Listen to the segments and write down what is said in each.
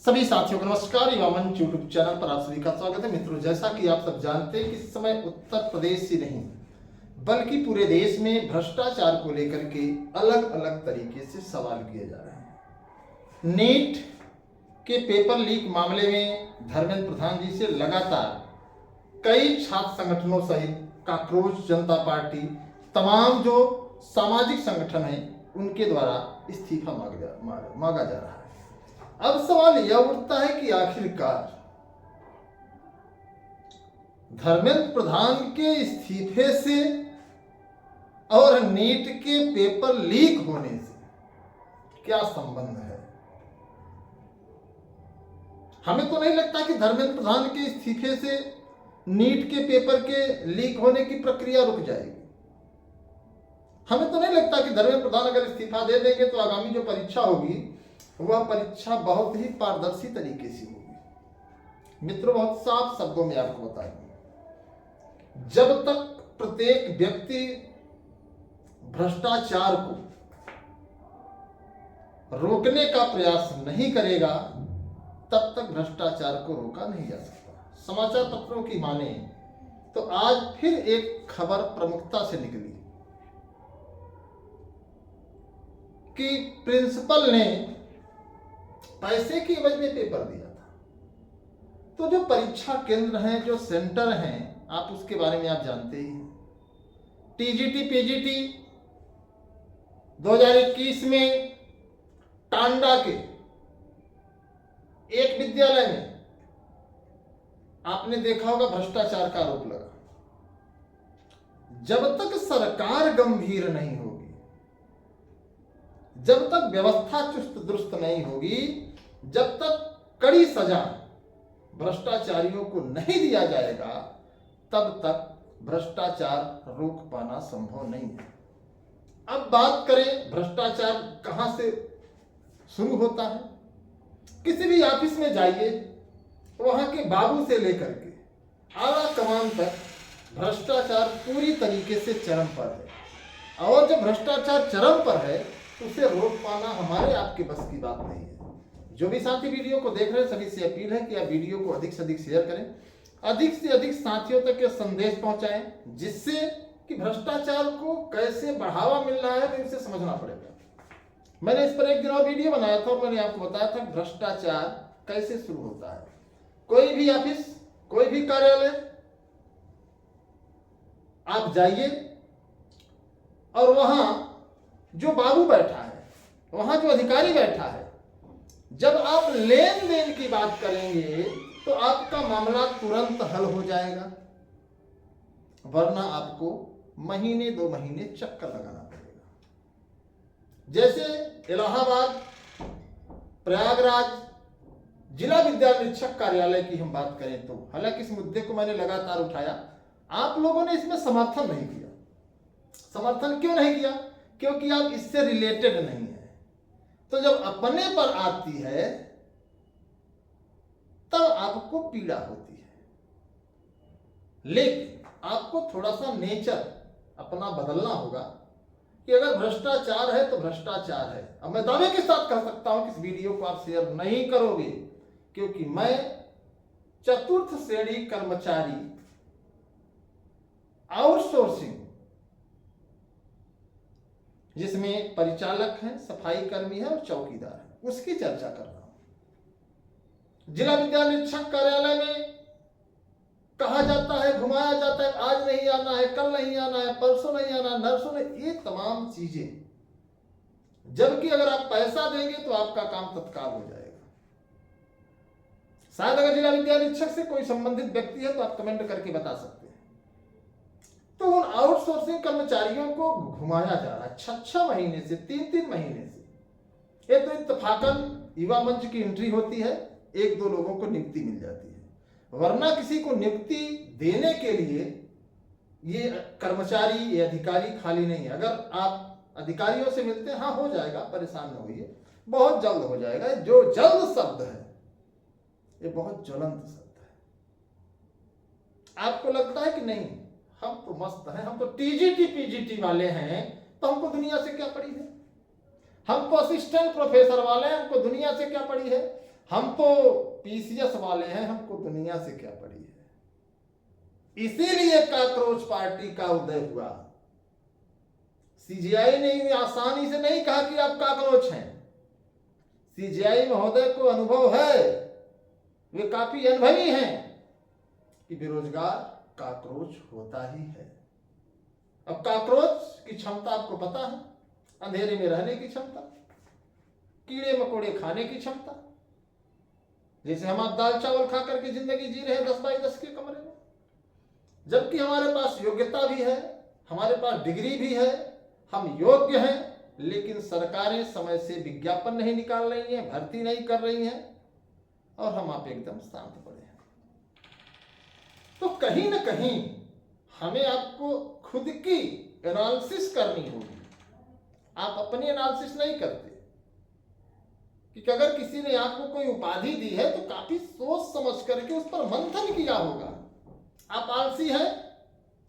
सभी साथियों को नमस्कार। युवा मंच यूट्यूब चैनल पर आप सभी का स्वागत है। मित्रों, जैसा कि आप सब जानते हैं कि इस समय उत्तर प्रदेश ही नहीं बल्कि पूरे देश में भ्रष्टाचार को लेकर के अलग अलग तरीके से सवाल किए जा रहे हैं। नीट के पेपर लीक मामले में धर्मेंद्र प्रधान जी से लगातार कई छात्र संगठनों सहित कांग्रेस जनता पार्टी, तमाम जो सामाजिक संगठन हैं उनके द्वारा इस्तीफा मांगा जा रहा है। अब सवाल यह उठता है कि आखिरकार धर्मेंद्र प्रधान के इस्तीफे से और नीट के पेपर लीक होने से क्या संबंध है? हमें तो नहीं लगता कि धर्मेंद्र प्रधान के इस्तीफे से नीट के पेपर के लीक होने की प्रक्रिया रुक जाएगी। हमें तो नहीं लगता कि धर्मेंद्र प्रधान अगर इस्तीफा दे देंगे तो आगामी जो परीक्षा होगी वह परीक्षा बहुत ही पारदर्शी तरीके से होगी। मित्रों, बहुत साफ शब्दों में आपको बता दूं, जब तक प्रत्येक व्यक्ति भ्रष्टाचार को रोकने का प्रयास नहीं करेगा तब तक भ्रष्टाचार को रोका नहीं जा सकता। समाचार पत्रों की माने तो आज फिर एक खबर प्रमुखता से निकली कि प्रिंसिपल ने पैसे की एवज में पेपर दिया था। तो जो परीक्षा केंद्र हैं, जो सेंटर हैं, आप उसके बारे में आप जानते ही हैं। टीजीटी पीजीटी 2021 में टांडा के एक विद्यालय में आपने देखा होगा भ्रष्टाचार का आरोप लगा। जब तक सरकार गंभीर नहीं होगी, जब तक व्यवस्था चुस्त दुरुस्त नहीं होगी, जब तक कड़ी सजा भ्रष्टाचारियों को नहीं दिया जाएगा, तब तक भ्रष्टाचार रोक पाना संभव नहीं है। अब बात करें भ्रष्टाचार कहां से शुरू होता है। किसी भी ऑफिस में जाइए, वहां के बाबू से लेकर के आला कमान तक भ्रष्टाचार पूरी तरीके से चरम पर है। और जब भ्रष्टाचार चरम पर है तो उसे रोक पाना हमारे आपके बस की बात नहीं है। जो भी साथी वीडियो को देख रहे हैं सभी से अपील है कि आप वीडियो को अधिक से अधिक शेयर करें, अधिक से अधिक साथियों तक ये संदेश पहुंचाएं, जिससे कि भ्रष्टाचार को कैसे बढ़ावा मिल रहा है इसे समझना पड़ेगा। मैंने इस पर एक दिन और वीडियो बनाया था और मैंने आपको बताया था भ्रष्टाचार कैसे शुरू होता है। कोई भी ऑफिस, कोई भी कार्यालय आप जाइए और वहां जो बाबू बैठा है, वहां जो अधिकारी बैठा है, जब आप लेन देन की बात करेंगे तो आपका मामला तुरंत हल हो जाएगा, वरना आपको महीने 2 महीने चक्कर लगाना पड़ेगा। जैसे इलाहाबाद, प्रयागराज जिला विद्यालय निरीक्षक कार्यालय की हम बात करें तो, हालांकि इस मुद्दे को मैंने लगातार उठाया, आप लोगों ने इसमें समर्थन नहीं किया। समर्थन क्यों नहीं किया? क्योंकि आप इससे रिलेटेड नहीं है। तो जब अपने पर आती है तब आपको पीड़ा होती है। लेकिन आपको थोड़ा सा नेचर अपना बदलना होगा कि अगर भ्रष्टाचार है तो भ्रष्टाचार है। अब मैं दावे के साथ कह सकता हूं कि इस वीडियो को आप शेयर नहीं करोगे, क्योंकि मैं चतुर्थ श्रेणी कर्मचारी आउटसोर्सिंग, जिसमें परिचालक हैं, सफाई कर्मी है और चौकीदार है, उसकी चर्चा कर रहा हूं। जिला विद्यालय निरीक्षक कार्यालय में कहा जाता है, घुमाया जाता है, आज नहीं आना है, कल नहीं आना है, परसों नहीं आना है, नर्सों ने, ये तमाम चीजें, जबकि अगर आप पैसा देंगे तो आपका काम तत्काल हो जाएगा। शायद अगर जिला विद्यालय निरीक्षक से कोई संबंधित व्यक्ति है तो आप कमेंट करके बता सकते हैं। तो उन आउटसोर्सिंग कर्मचारियों को घुमाया जा रहा है 6 महीने से, 3 महीने से। ये तो इत्तेफाकन युवा मंच की एंट्री होती है, 1-2 लोगों को नियुक्ति मिल जाती है, वरना किसी को नियुक्ति देने के लिए ये कर्मचारी, ये अधिकारी खाली नहीं है। अगर आप अधिकारियों से मिलते हैं, हाँ हो जाएगा, परेशान न होइए, बहुत जल्द हो जाएगा। जो जल्द शब्द है ये बहुत ज्वलंत शब्द है। आपको लगता है कि नहीं हम तो मस्त हैं, हम तो टीजीटी पीजीटी वाले हैं, तो हमको दुनिया से क्या पड़ी है, हमको असिस्टेंट प्रोफेसर वाले हैं, हमको दुनिया से क्या पड़ी है, हम तो पीसीएस वाले हैं, हमको दुनिया से क्या पड़ी है। इसीलिए काकरोच पार्टी का उदय हुआ। सीजीआई ने आसानी से नहीं कहा कि आप काकरोच हैं। सीजीआई महोदय को अनुभव है, वे काफी अनुभवी हैं कि बेरोजगार काकरोच होता ही है। अब काकरोच की क्षमता आपको पता है, अंधेरे में रहने की क्षमता, कीड़े मकोड़े खाने की क्षमता। जैसे हम आप दाल चावल खा करके जिंदगी जी रहे हैं 10 बाई 10 के कमरे में, जबकि हमारे पास योग्यता भी है, हमारे पास डिग्री भी है, हम योग्य हैं, लेकिन सरकारें समय से विज्ञापन नहीं निकाल रही हैं, भर्ती नहीं कर रही हैं, और हम आप एकदम शांत पड़े हैं। तो कहीं ना कहीं हमें आपको खुद की एनालिसिस करनी होगी। आप अपनी एनालिसिस नहीं करते कि अगर किसी ने आपको कोई उपाधि दी है तो काफी सोच समझ करके उस पर मंथन किया होगा। आप आलसी हैं,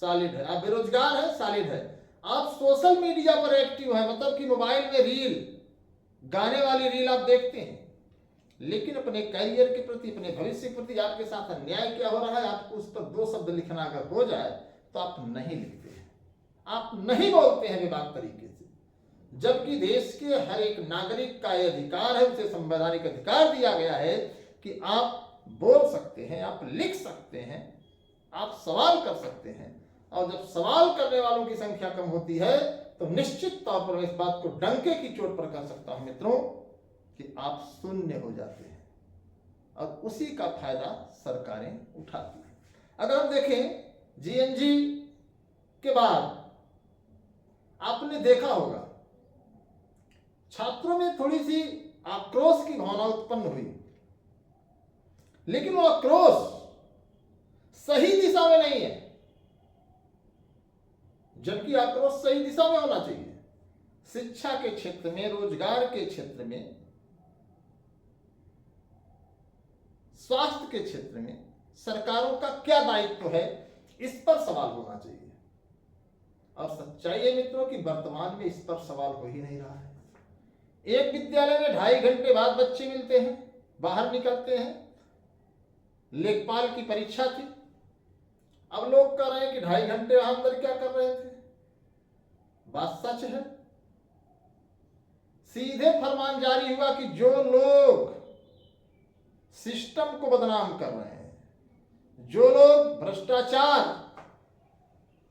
सॉलिड है। आप बेरोजगार हैं, सॉलिड है। आप सोशल मीडिया पर एक्टिव हैं, मतलब कि मोबाइल में रील, गाने वाली रील आप देखते हैं, लेकिन अपने करियर के प्रति, अपने भविष्य के प्रति आपके साथ अन्याय क्या हो रहा है, आपको उस पर 2 शब्द लिखना अगर हो जाए तो आप नहीं लिखते हैं, आप नहीं बोलते हैं विवाद तरीके से। जबकि देश के हर एक नागरिक का यह अधिकार है, उसे संवैधानिक अधिकार दिया गया है कि आप बोल सकते हैं, आप लिख सकते हैं, आप सवाल कर सकते हैं। और जब सवाल करने वालों की संख्या कम होती है तो निश्चित तौर पर मैं इस बात को डंके की चोट पर कर सकता हूं मित्रों कि आप शून्य हो जाते हैं, और उसी का फायदा सरकारें उठाती हैं। अगर हम देखें जीएनजी के बाद आपने देखा होगा छात्रों में थोड़ी सी आक्रोश की भावना उत्पन्न हुई, लेकिन वो आक्रोश सही दिशा में नहीं है, जबकि आक्रोश सही दिशा में होना चाहिए। शिक्षा के क्षेत्र में, रोजगार के क्षेत्र में, स्वास्थ्य के क्षेत्र में सरकारों का क्या दायित्व है, इस पर सवाल होना चाहिए। और सच्चाई है मित्रों कि वर्तमान में इस पर सवाल हो ही नहीं रहा है। एक विद्यालय में 2.5 घंटे बाद बच्चे मिलते हैं, बाहर निकलते हैं। लेखपाल की परीक्षा थी, अब लोग कह रहे हैं कि 2.5 घंटे वहां अंदर क्या कर रहे थे। बात सच है। सीधे फरमान जारी हुआ कि जो लोग सिस्टम को बदनाम कर रहे हैं, जो लोग भ्रष्टाचार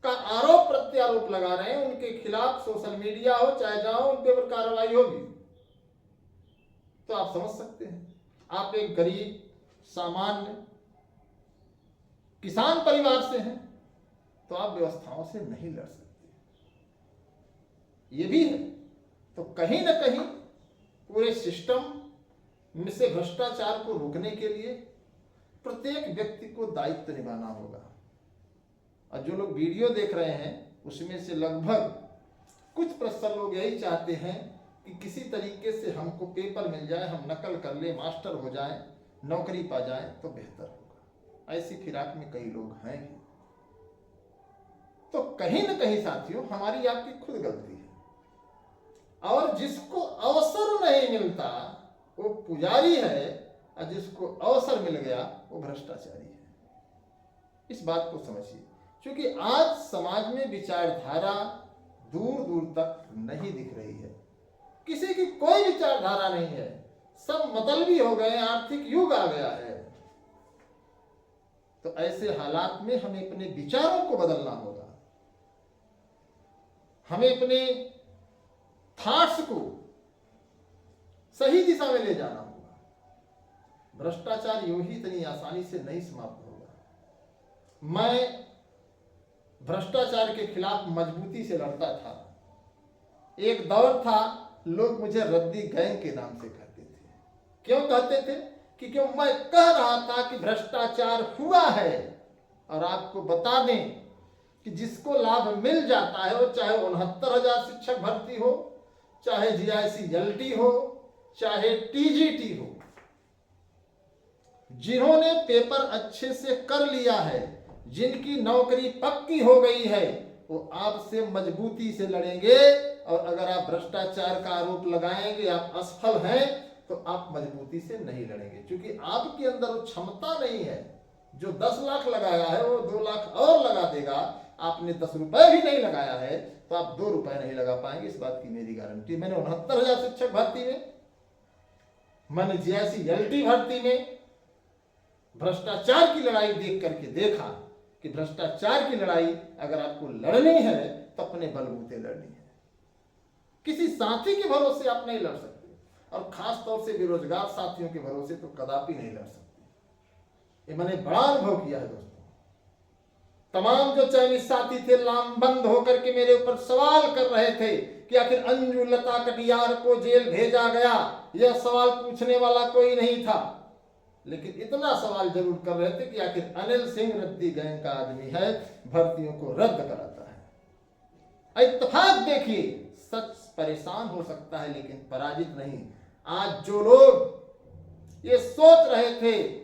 का आरोप प्रत्यारोप लगा रहे हैं, उनके खिलाफ सोशल मीडिया हो चाहे जाओ, उनके ऊपर कार्रवाई होगी। तो आप समझ सकते हैं, आप एक गरीब सामान्य किसान परिवार से हैं तो आप व्यवस्थाओं से नहीं लड़ सकते, ये भी है। तो कहीं ना कहीं पूरे सिस्टम में से भ्रष्टाचार को रोकने के लिए प्रत्येक व्यक्ति को दायित्व निभाना होगा। और जो लोग वीडियो देख रहे हैं उसमें से लगभग कुछ प्रतिशत लोग यही चाहते हैं कि किसी तरीके से हमको पेपर मिल जाए, हम नकल कर ले, मास्टर हो जाए, नौकरी पा जाए तो बेहतर होगा। ऐसी फिराक में कई लोग हैं। तो कहीं ना कहीं साथियों हमारी आपकी खुद गलती है, और जिसको अवसर नहीं मिलता वो पुजारी है, और जिसको अवसर मिल गया वो भ्रष्टाचारी है। इस बात को समझिए, क्योंकि आज समाज में विचारधारा दूर दूर तक नहीं दिख रही है। किसी की कोई विचारधारा नहीं है, सब मतलबी हो गए, आर्थिक युग आ गया है। तो ऐसे हालात में हमें अपने विचारों को बदलना होगा, हमें अपने थॉट्स को सही दिशा में ले जाना होगा। भ्रष्टाचार यूं ही इतनी आसानी से नहीं समाप्त होगा। मैं भ्रष्टाचार के खिलाफ मजबूती से लड़ता था। एक दौर था लोग मुझे रद्दी गैंग के नाम से कहते थे। क्यों कहते थे? कि क्यों मैं कह रहा था कि भ्रष्टाचार हुआ है। और आपको बता दें कि जिसको लाभ मिल जाता है वो चाहे 69,000 शिक्षक भर्ती हो, चाहे GIC-LT हो, चाहे TGT हो, जिन्होंने पेपर अच्छे से कर लिया है, जिनकी नौकरी पक्की हो गई है, वो आपसे मजबूती से लड़ेंगे। और अगर आप भ्रष्टाचार का आरोप लगाएंगे, आप असफल हैं, तो आप मजबूती से नहीं लड़ेंगे, क्योंकि आपके अंदर वो क्षमता नहीं है। जो 10 लाख लगाया है वो 2 लाख और लगा देगा। आपने 10 रुपए भी नहीं लगाया है तो आप 2 रुपए नहीं लगा पाएंगे, इस बात की मेरी गारंटी। मैंने 69,000 शिक्षक भर्ती में, मैंने जीआईसी एलटी भर्ती में भ्रष्टाचार की लड़ाई देख करके देखा कि भ्रष्टाचार की लड़ाई अगर आपको लड़नी है तो अपने बलबूते लड़नी है, किसी साथी के भरोसे आप नहीं लड़ सकते, और खास तौर से बेरोजगार साथियों के भरोसे तो कदापि नहीं लड़ सकते। ये मैंने बड़ा अनुभव किया है दोस्तों। तमाम जो चाइनीज साथी थे लामबंद होकर के मेरे ऊपर सवाल कर रहे थे कि आखिर अंजू लता कटियार को जेल भेजा गया, यह सवाल पूछने वाला कोई नहीं था, लेकिन इतना सवाल जरूर कर रहे थे कि आखिर अनिल सिंह रद्दी गैंग का आदमी है, भर्तियों को रद्द कराता है। इत्तेफाक देखिए, सच परेशान हो सकता है लेकिन पराजित नहीं। आज जो लोग ये सोच रहे थे,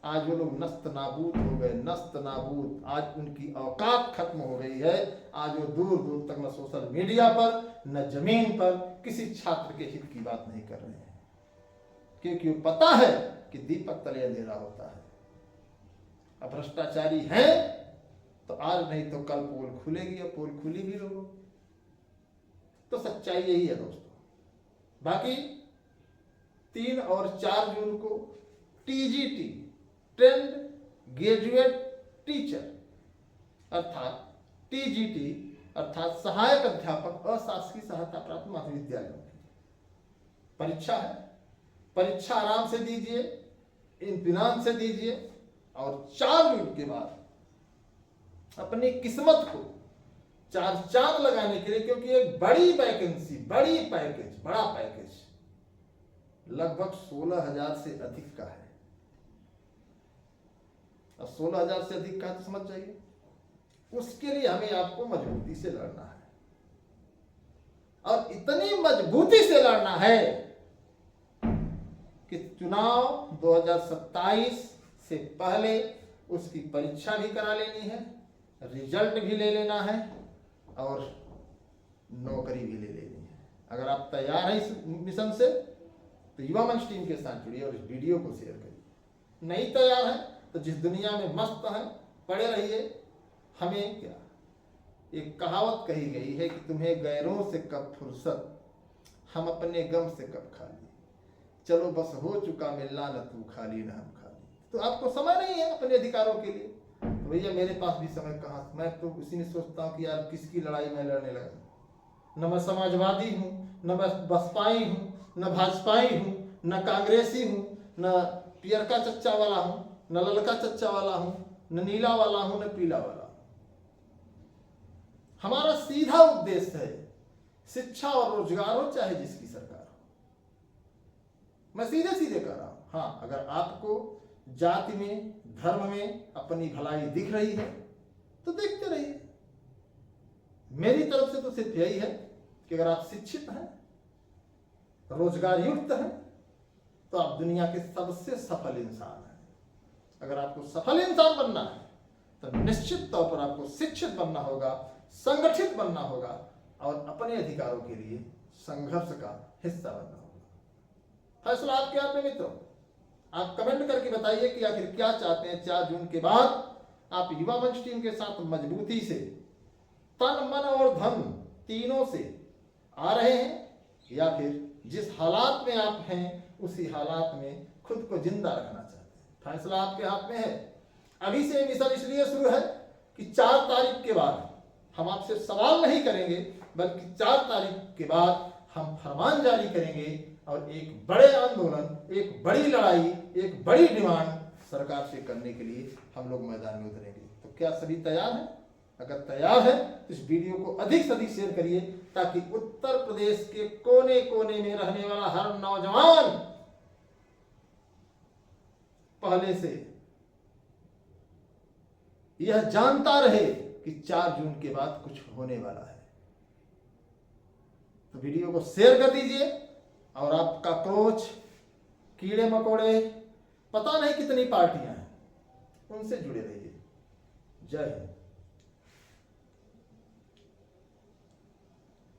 आज वो लोग नस्त नाबूद हो गए, नस्त नाबूद। आज उनकी औकात खत्म हो गई है। आज वो दूर दूर तक न सोशल मीडिया पर न जमीन पर किसी छात्र के हित की बात नहीं कर रहे हैं, क्योंकि वो पता है कि दीपक तले अंधेरा होता है। अब भ्रष्टाचारी हैं तो आज नहीं तो कल पोल खुलेगी, और पोल खुली भी लोगों। तो सच्चाई यही है दोस्तों। बाकी 3 और 4 जून को टीजीटी, ट्रेंड ग्रेजुएट टीचर अर्थात टीजीटी अर्थात सहायक अध्यापक अशासकीय सहायता प्राप्त माध्यमिक विद्यालयों की परीक्षा है। परीक्षा आराम से दीजिए, इत्मीनान से दीजिए, और 4 जून के बाद अपनी किस्मत को 4 चांद लगाने के लिए, क्योंकि एक बड़ी वैकेंसी, बड़ा पैकेज लगभग 16,000 से अधिक का है। अब 16,000 से अधिक का है तो समझ जाइए, उसके लिए हमें आपको मजबूती से लड़ना है, और इतनी मजबूती से लड़ना है कि चुनाव 2027 से पहले उसकी परीक्षा भी करा लेनी है, रिजल्ट भी ले लेना है, और नौकरी भी ले लेनी है। अगर आप तैयार हैं इस मिशन से तो युवा मंच टीम के साथ जुड़िए और इस वीडियो को शेयर करिए। नहीं तैयार है तो जिस दुनिया में मस्त हैं पड़े रहिए। हमें क्या, एक कहावत कही गई है कि तुम्हें गैरों से कब फुर्सत, हम अपने गम से कब खाली, चलो बस हो चुका मिलना, न तू खाली न हम खाली। तो आपको समय नहीं है अपने अधिकारों के लिए, तो भैया मेरे पास भी समय कहाँ। मैं तो इसी में सोचता हूँ कि यार किसकी लड़ाई में लड़ने लगा। न मैं समाजवादी हूँ, न मैं बसपाई हूँ, न भाजपाई हूँ, न कांग्रेसी हूँ, न पियरका चच्चा वाला हूँ, न ललका चच्चा वाला हूँ, न नीला वाला हूँ, न पीला वाला हूँ। हमारा सीधा उद्देश्य है शिक्षा और रोजगार हो चाहे जिसकी सरकार हो। मैं सीधे सीधे कह रहा हूं। हाँ, अगर आपको जाति में, धर्म में अपनी भलाई दिख रही है तो देखते रहिए। मेरी तरफ से तो सिर्फ यही है कि अगर आप शिक्षित हैं, रोजगार युक्त हैं, तो आप दुनिया के सबसे सफल इंसान हैं। अगर आपको सफल इंसान बनना है तो निश्चित तौर पर आपको शिक्षित बनना होगा, संगठित बनना होगा, और अपने अधिकारों के लिए संघर्ष का हिस्सा बनना होगा। फैसला आपके हाथ में मित्रों। आप कमेंट करके बताइए कि आखिर क्या चाहते हैं। 4 जून के बाद आप युवा मंच टीम के साथ मजबूती से तन, मन और धन तीनों से आ रहे हैं, या फिर जिस हालात में आप हैं उसी हालात में खुद को जिंदा रखना चाहते हैं। फैसला आपके हाथ में है। अभी से मिशन इसलिए शुरू है कि 4 तारीख के बाद हम आपसे सवाल नहीं करेंगे, बल्कि 4 तारीख के बाद हम फरमान जारी करेंगे, और एक बड़े आंदोलन, एक बड़ी लड़ाई, एक बड़ी डिमांड सरकार से करने के लिए हम लोग मैदान में उतरेंगे। तो क्या सभी तैयार हैं? अगर तैयार है तो इस वीडियो को अधिक से अधिक शेयर करिए, ताकि उत्तर प्रदेश के कोने कोने में रहने वाला हर नौजवान पहले से यह जानता रहे कि 4 जून के बाद कुछ होने वाला है। तो वीडियो को शेयर कर दीजिए, और आपका कोच, कीड़े मकोड़े, पता नहीं कितनी पार्टियां हैं, उनसे जुड़े रहिए। जय हिंद।